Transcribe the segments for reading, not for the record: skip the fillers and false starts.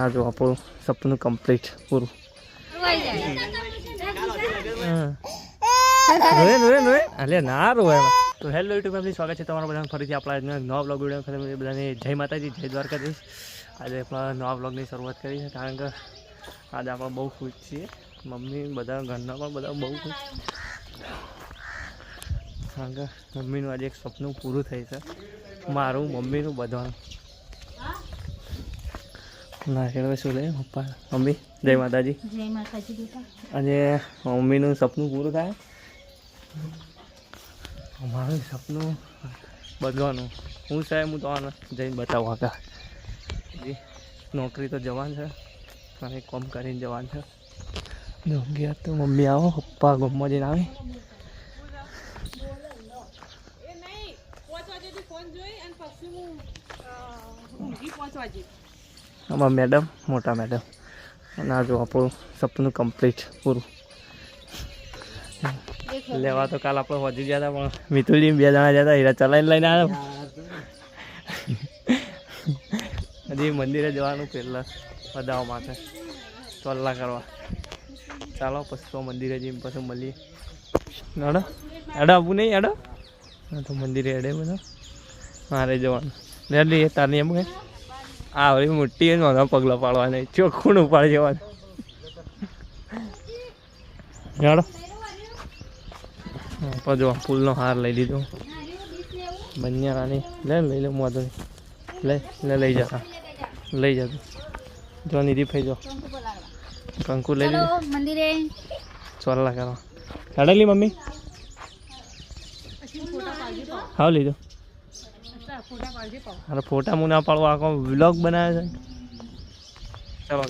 ના જો આપણું સપનું કમ્પ્લીટ પૂરું. અલે ના રોય એમાં. તો હેલો યુટ્યુબ ફેમિલી, સ્વાગત છે તમારું બધાનું ફરીથી આપણા નવા બ્લોગ વિડીયો. બધાને જય માતાજી, જય દ્વારકાધીશ. આજે આપણા નવા બ્લોગની શરૂઆત કરી છે, કારણ કે આજે આપણે બહુ ખુશ છીએ. મમ્મી બધા ઘરના પણ બધા બહુ ખુશ, કારણ કે મમ્મીનું આજે એક સપનું પૂરું થઈ છે. મારું, મમ્મીનું, બધાનું. ના કે શું લે પપ્પા મમ્મી જય માતાજી. જય માતાજી બેટા. આજે મમ્મીનું સપનું પૂરું થાય, અમારું સપનું બધવાનું. હું સાહેબ હું તો જઈને બતાવું આગળ. નોકરી તો જવાન છે અને કોમ કરીને જવાન છે. ગયા તો મમ્મી આવો, પપ્પા ગમમાં જઈને આવે. આમાં મેડમ, મોટા મેડમ. અને આ જો આપણું સપનું કમ્પ્લીટ પૂરું. લેવા તો કાલ આપણે વધી ગયા હતા, પણ મિતુલજી 2 જણા જતા, હીરા ચલાવીને લઈને આવ્યો. હજી મંદિરે જવાનું પહેલાં વધાવવા માટે ચોલ્લા કરવા. ચાલો પછી તો મંદિરે જઈને પછી મળીએ. અડો અડો આપવું નહીં, અડો તો મંદિરે અડે બધા. મારે જવાનું રેડી એ તારની એમ કે આ વળી મોટી મારા પગલાં પાડવા નહીં, ચોખ્ખું ઉપાડી જવાનું. જાડો જો ફૂલનો હાર લઈ લીધો બન્યારાની. લઈ લે મોધો લઈ જતા લઈ જતું. જો નિધિ ભાઈ જો કંકુ લઈ લીધું મંદિરે ચોલ્લા કરવા. કાઢેલી મમ્મી હા લીધો. અરે ફોટા હું ના પાડવા, આખો વ્લોગ બનાવે છે. ચાલો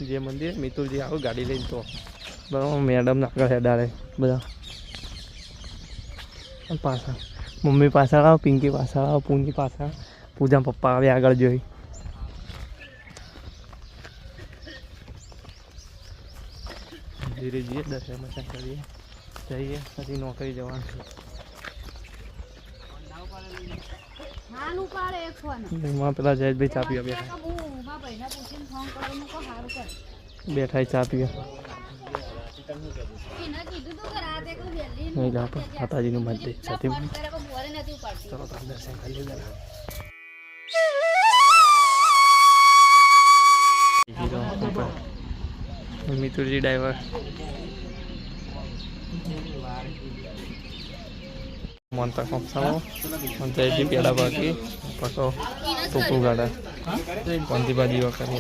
જે મંદિર મિતુલજી આવું ગાડી લઈને તો બરાબર. મેડમ આગળ હેડાડે બધા પાછળ. મમ્મી પાછળ આવો, પિંકી પાછળ આવો, પૂની પાછળ, પૂજા પપ્પા આવે આગળ જોઈ. ધીરે ધીરે દર્શન મચા કરીએ, જઈએ પછી નોકરી જવાનું છે. એમાં પેલા જયેશભાઈ ચા પીવા બેઠા ચા પીવા. માતાજીનું મંદિર સાથે ચલો દર્શન કરી મિતુલજી ડ્રાઈવર મોનતા કોપસાઓ મંત્રીજી પેડા બાકી પકો ટોપુ ગાડા કોંતીબાજી વખત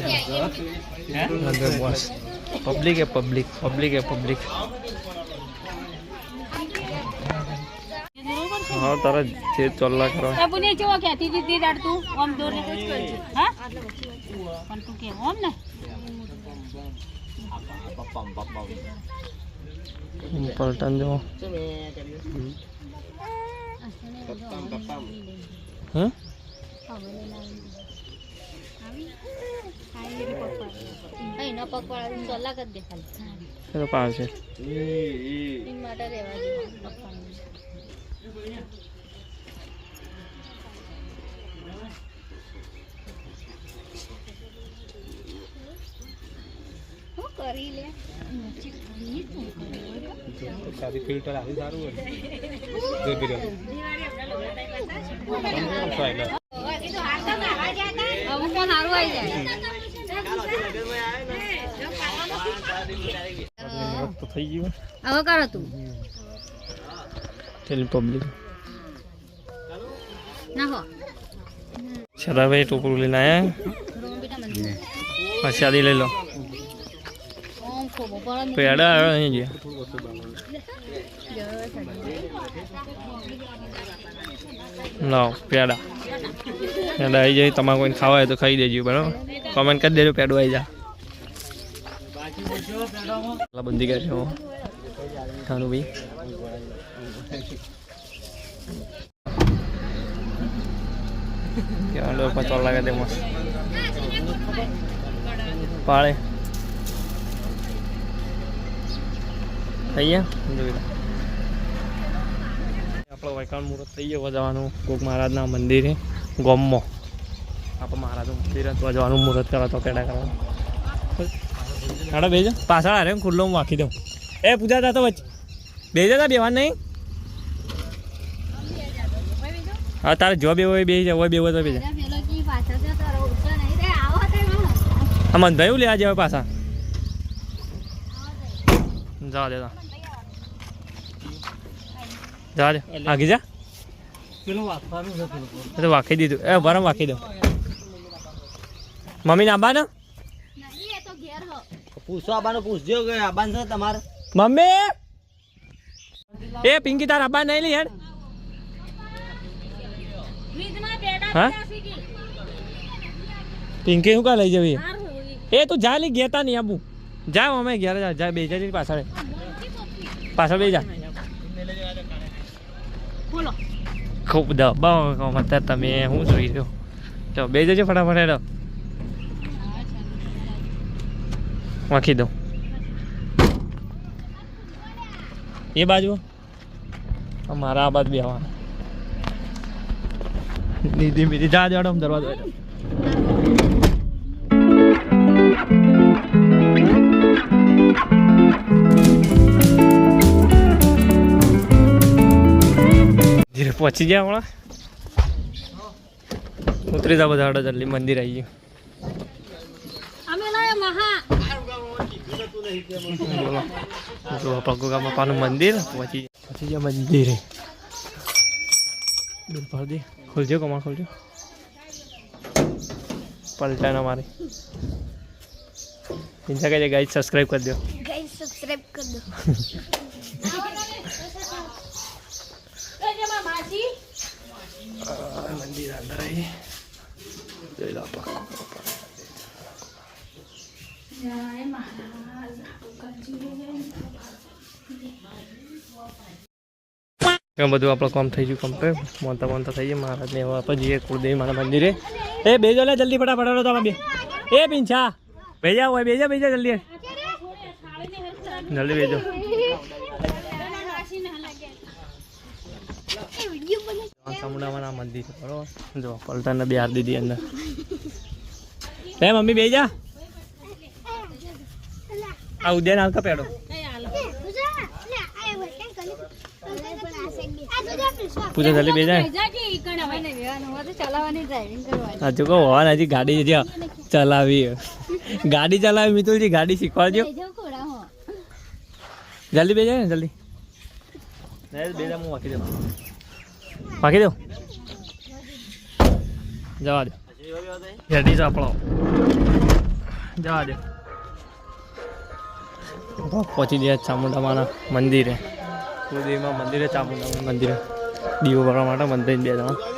બસ પબ્લિક એ પબ્લિક, પબ્લિક એ પબ્લિક. હા તારા જે ચોલ્લા કરવા પુને જો કેતી દીદી દાડતું ઓમ દોરે જ કરજે. હા પણ તું કે ઓમ ને પલટન જો હા એના પકવાડા ચોલ્લા કરી દે ખાલી. એ પાસ છે માટે રહેવા દે પપ્પા. હું કરી લે સારી ફિલ્ટર આવી સારું હોય. અમુક કોણ સારું આવી જાય તો થઈ ગયું. હવે કરો તું પબ્લિક ના હો શરાભાઈ ટોપરું લઈને આવ્યા. પ્રસાદી લઈ લો. પેડા આવે અહીં ગયા. લાવ પેડા પેડા આવી જાય. તમારે કોઈને ખાવા હોય તો ખાઈ દેજો, બરાબર. કોમેન્ટ કરી દેજો પેડું આવી જાય. બંધી ગયા છે ખાનું ભાઈ. કેવા લોકો ચોલ લાગે તે મસ્ત પાળે થઈ ગયા. જોઈ લો આપણો વૈકાણ મુહૂર્ત થઈ ગયો જવાનું કોક મહારાજના મંદિરે ગોમમાં. આપણે મારા તો મંદિર તો જવાનું મુહૂર્ત કરવા તો પેડા કરવાનું હાડો બેજો પાછળ હારે ખુલ્લો હું વાંખી દઉં એ પૂજા તા તો વચ્ચે બેજો તા બેવાન નહીં હા તારે જો બેવો હોય બે હોય બેવો તો બેજા હા મન ભાઈ લેવા જાવ પાછા જવા દે જવા દે આગી જા પેલું વાંખવાનું છે તો વાંખી દીધું એ બરાબર વાંખી દો મમ્મી ને આબા ને પૂછો આબાનો પૂછજો કે આબાન છે તમારે મમ્મી એ પિંકી તાર આબા નહીં લી યાર હા પિંકી શું કા લઈ જવી એ તું જા લી ગેતા નહીં આબુ જા અમે ઘેર જા જા બે જા પાછળ પાછળ બે જા બોલો ખૂબ દબાવ મત તમે શું જોઈ રહ્યો તો બે જજો ફટાફટ હેડો વાંખી દો એ બાજુ મારા આ બાજુ બેવાના નીતિ મીધી જા દેડો દરવાજો ધીરે પહોંચી ગયા હમણાં ઉતરી જા બધા જલ્દી મંદિર આવી ગયું બોલો જો પગુગા બાપાનું મંદિર પહોંચી ગયા મંદિરે બિલકુલ દે ખોલજો કમા ખોલજો પલટા ના મારે ઇન્સ્ટા કે ગાઈસ સબસ્ક્રાઇબ કરી દો गाइस सब्सक्राइब कर दो મંદિર અંદર આવી જય લાપા બધું આપણું કામ થઈ ગયું કમ્પ્લીટ મોનતા થઈ ગયા મહારાજને હવે આપણે જઈએ કુળદેવી મારા મંદિરે એ બેજો લે જલ્દી ફટાફટ તમે બે એ પિંછા બેજા હોય બેજા જલ્દી જલ્દી બેજો ચામુંડામાં મંદિર બરોબર જો પલટાને બિહાર દીધી અંદર એ મમ્મી બેજા આ ઉદ્યાન હાલકા પેડો પૂજા જલ્દી બેજા હજુ કહો હોવા હજી ગાડી ચલાવી મિતુલજી ગાડી શીખવાડજો જલ્દી બેજા ને જલ્દી બેજા હું વાંકી દઉં જવા દો રેડી આપણો જવા દો પહોંચી ગયા ચામુંડામાના મંદિરે કુળદેવીમાં મંદિરે ચામુંડામાં મંદિરે દીવો ભરવા માટે મંદિર બે જણા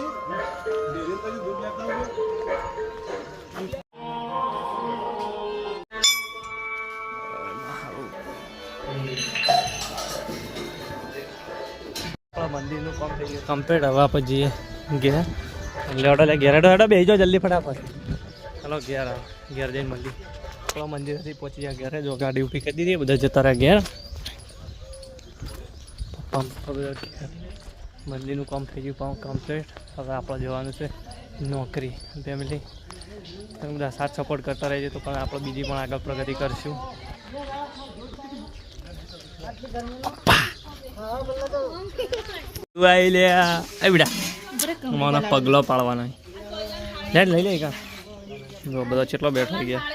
મંદિરનું કામ થઈ ગયું કમ્પ્લીટ હવે આપણે જઈએ ઘેર એટલે ઘેર બેસજો જલ્દી ફટાફટ ચાલો ઘેર જઈને મંદિર આપણો મંદિરથી પહોંચી ગયા ઘેરે જો ગાડી ઊભી કરી દીધી બધા જતા રહ્યા ઘેર પપ્પા બધા ઘેર મંદિરનું કામ થઈ ગયું કમ્પ્લીટ હવે આપણે જવાનું છે નોકરી ફેમિલી તમે બધા સાથ સપોર્ટ કરતા રહેજો તો પણ આપણે બીજી પણ આગળ પ્રગતિ કરશું આવી લે બેટા મને પગલો પાડવાનો લેટ લઈ લે કા જો બધો કેટલો બેઠો થઈ ગયા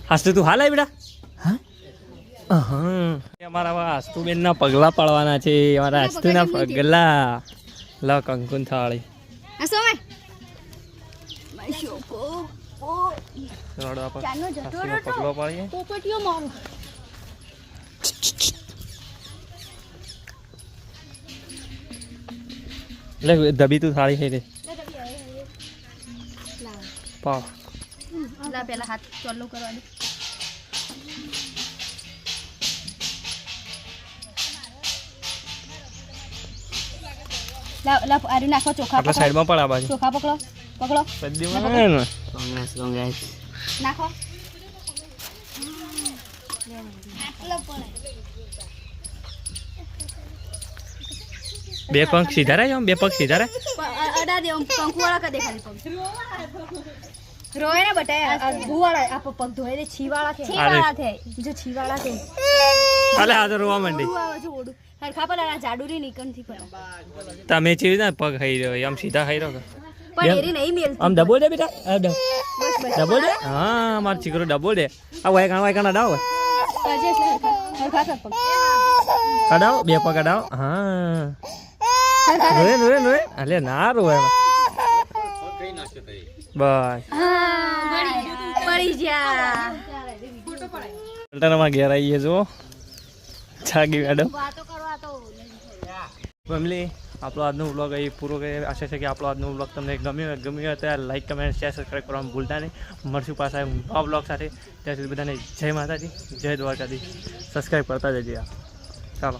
હાસ્તુ તું હાલ આવી બેટા અમારા આસ્તુબેન ના પગલા પાડવાના છે અમારા આસ્તુ ના પગલા લ કંકુન થાળી પગલો પાડીએ એટલે દબી તું થાળી થઈ રે પાવ પેલા હાથ ચાલુ કરવા દે આરી નાખો ચોખા આપણા સાઈડમાં પણ આ બાજુ ચોખા પકડો સદી કોંગ્રેસ નાખો બે પગ સીધા રહે બે પગ સીધા રહે અડા દે આમ કંકુ વાળા કદે ખાલી પગ રોય ને બટા ભૂવાળા આ પગ ધોય દે છીવાળા છે છીવાળા છે જો છીવાળા છે અલે આ તો રોવા માંડી આવે છે ઓડું હરખા પર આ જાડુરી નીકળતી પર તમે ચીવી ના પગ ખાઈ રહ્યો આમ સીધા ખાઈ રહ્યો પણ એરી નહીં મેલતી આમ ડબો દે બેટા બસ બસ ડબો દે હા મારો છોકરો ડબો દે આ વાય કાણા આજે એટલે હરખા કર પગ કડાવો બે પગ કડાવો હા રોય અલે ના રોય બસ પડી જા પલટનમાં ઘેર આવીએ જો જાગી મેડમ ફેમિલી આપણો આજનો વ્લોગ અહીં પૂરો કરી આશા છે કે આપણો આજનો વ્લોગ તમને ગમ્યો હોય તો લાઈક કમેન્ટ શેર સબસ્ક્રાઈબ કરવાનું ભૂલતા નહીં મળશું પાછા નવા વ્લોગ સાથે ત્યાં સુધી બધાને જય માતાજી જય દ્વારકાધી સબસ્ક્રાઈબ કરતા જજો ચાલો